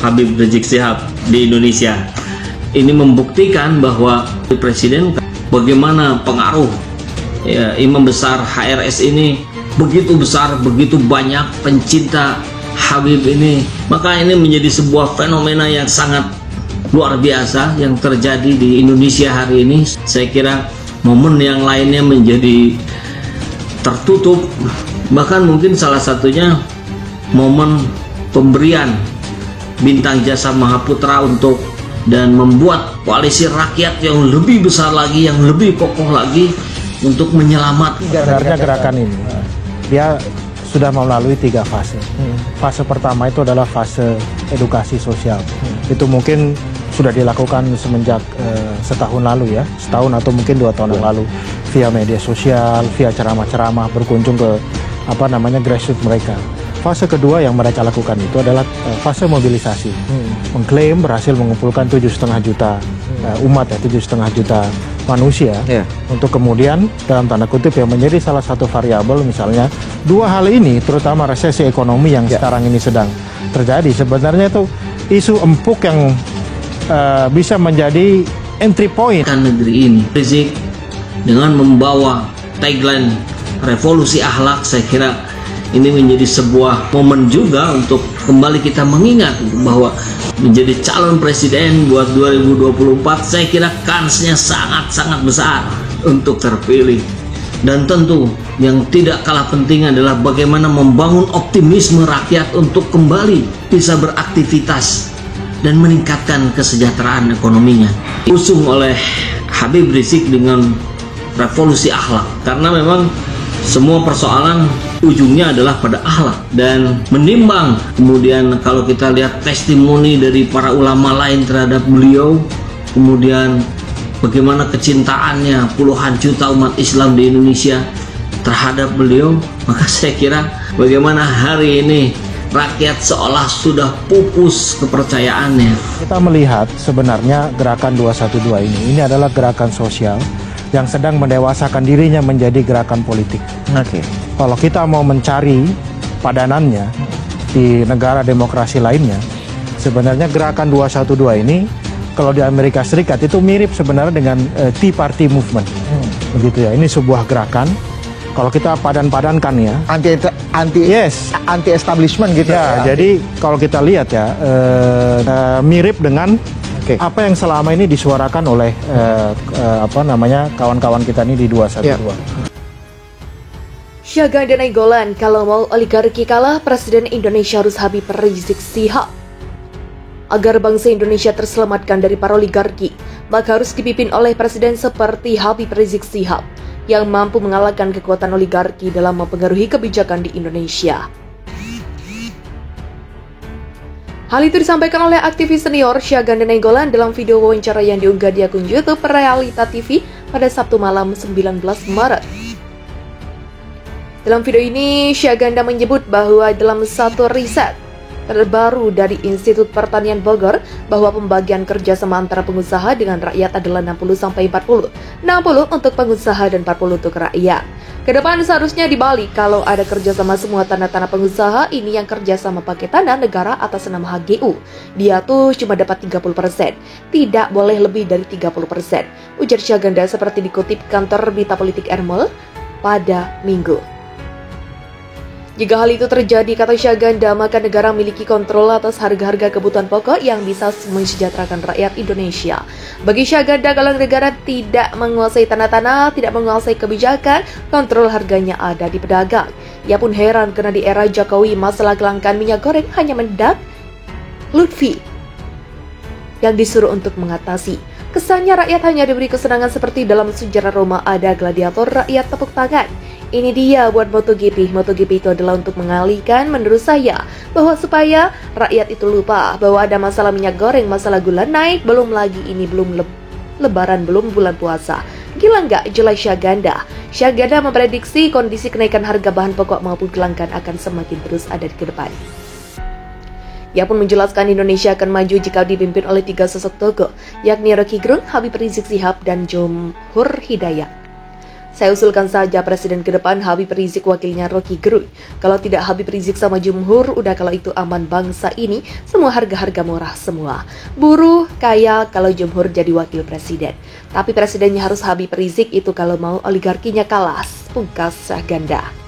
Habib Rizik Syihab di Indonesia. Ini membuktikan bahwa Presiden bagaimana pengaruh imam besar HRS ini begitu besar, begitu banyak pencinta Habib ini. Maka ini menjadi sebuah fenomena yang sangat luar biasa yang terjadi di Indonesia hari ini. Saya kira momen yang lainnya menjadi tertutup, bahkan mungkin salah satunya momen pemberian bintang jasa Mahaputra untuk dan membuat koalisi rakyat yang lebih besar lagi, yang lebih kokoh lagi untuk menyelamatkan. Sebenarnya gerakan ini dia sudah melalui 3 fase. Fase pertama itu adalah fase edukasi sosial. Itu mungkin sudah dilakukan semenjak setahun lalu ya, setahun atau mungkin 2 tahun yang lalu, via media sosial, via ceramah-ceramah, berkunjung ke grassroots mereka. Fase kedua yang mereka lakukan itu adalah fase mobilisasi, mengklaim berhasil mengumpulkan 7,5 juta umat ya, 7,5 juta manusia, untuk kemudian dalam tanda kutip yang menjadi salah satu variabel, misalnya 2 hal ini, terutama resesi ekonomi yang sekarang ini sedang terjadi, sebenarnya itu isu empuk yang bisa menjadi entry point negeri ini. Rizik dengan membawa tagline revolusi akhlak, saya kira ini menjadi sebuah momen juga untuk kembali kita mengingat bahwa menjadi calon presiden buat 2024, saya kira kansnya sangat-sangat besar untuk terpilih. Dan tentu yang tidak kalah penting adalah bagaimana membangun optimisme rakyat untuk kembali bisa beraktivitas dan meningkatkan kesejahteraan ekonominya. Diusung oleh Habib Rizik dengan revolusi akhlak, karena memang semua persoalan ujungnya adalah pada akhlak. Dan menimbang kemudian kalau kita lihat testimoni dari para ulama lain terhadap beliau, kemudian bagaimana kecintaannya puluhan juta umat Islam di Indonesia terhadap beliau, maka saya kira bagaimana hari ini rakyat seolah sudah pupus kepercayaannya. Kita melihat sebenarnya gerakan 212 ini adalah gerakan sosial yang sedang mendewasakan dirinya menjadi gerakan politik. Kalau kita mau mencari padanannya di negara demokrasi lainnya, sebenarnya gerakan 212 ini kalau di Amerika Serikat itu mirip sebenarnya dengan Tea Party Movement. Begitu ya. Ini sebuah gerakan, kalau kita padan-padankan ya, anti establishment gitu ya. Jadi kalau kita lihat ya, mirip dengan apa yang selama ini disuarakan oleh kawan-kawan kita ini di 212. Syahganda Nainggolan, kalau mau oligarki kalah, Presiden Indonesia harus Habib Rizik Syihab. Agar bangsa Indonesia terselamatkan dari para oligarki, maka harus dipimpin oleh presiden seperti Habib Rizik Syihab yang mampu mengalahkan kekuatan oligarki dalam mempengaruhi kebijakan di Indonesia. Hal itu disampaikan oleh aktivis senior Syahganda Nainggolan dalam video wawancara yang diunggah di akun YouTube Realita TV pada Sabtu malam 19 Maret. Dalam video ini, Syahganda menyebut bahwa dalam satu riset terbaru dari Institut Pertanian Bogor bahwa pembagian kerjasama antara pengusaha dengan rakyat adalah 60-40. 60 untuk pengusaha dan 40 untuk rakyat. Kedepan seharusnya dibalik, kalau ada kerjasama semua tanah-tanah pengusaha, ini yang kerjasama pakai tanah negara atas nama HGU. Dia tuh cuma dapat 30%, tidak boleh lebih dari 30%. Ujar Syahganda seperti dikutip kantor berita politik Ermel pada Minggu. Jika hal itu terjadi, kata Syahganda, maka negara memiliki kontrol atas harga-harga kebutuhan pokok yang bisa mensejahterakan rakyat Indonesia. Bagi Syahganda, kalau negara tidak menguasai tanah-tanah, tidak menguasai kebijakan, kontrol harganya ada di pedagang. Ia pun heran karena di era Jokowi masalah kelangkaan minyak goreng hanya mendak Lutfi yang disuruh untuk mengatasi. Kesannya rakyat hanya diberi kesenangan seperti dalam sejarah Roma ada gladiator rakyat tepuk tangan. Ini dia buat MotoGP. MotoGP itu adalah untuk mengalihkan menurut saya bahwa supaya rakyat itu lupa bahwa ada masalah minyak goreng, masalah gula naik, belum lagi ini belum lebaran, belum bulan puasa. Gila nggak? Jelas Syahganda. Syahganda memprediksi kondisi kenaikan harga bahan pokok maupun kelangkaan akan semakin terus ada di depan. Ia pun menjelaskan Indonesia akan maju jika dipimpin oleh 3 sosok tokoh, yakni Rocky Gerung, Habib Rizik Syihab, dan Jomhur Hidayat. Saya usulkan saja presiden ke depan Habib Rizik wakilnya Rocky Gerung. Kalau tidak Habib Rizik sama Jumhur, udah kalau itu aman bangsa ini, semua harga-harga murah semua. Buruh, kaya kalau Jumhur jadi wakil presiden. Tapi presidennya harus Habib Rizik itu kalau mau oligarkinya kalah. Pungkas Syahganda.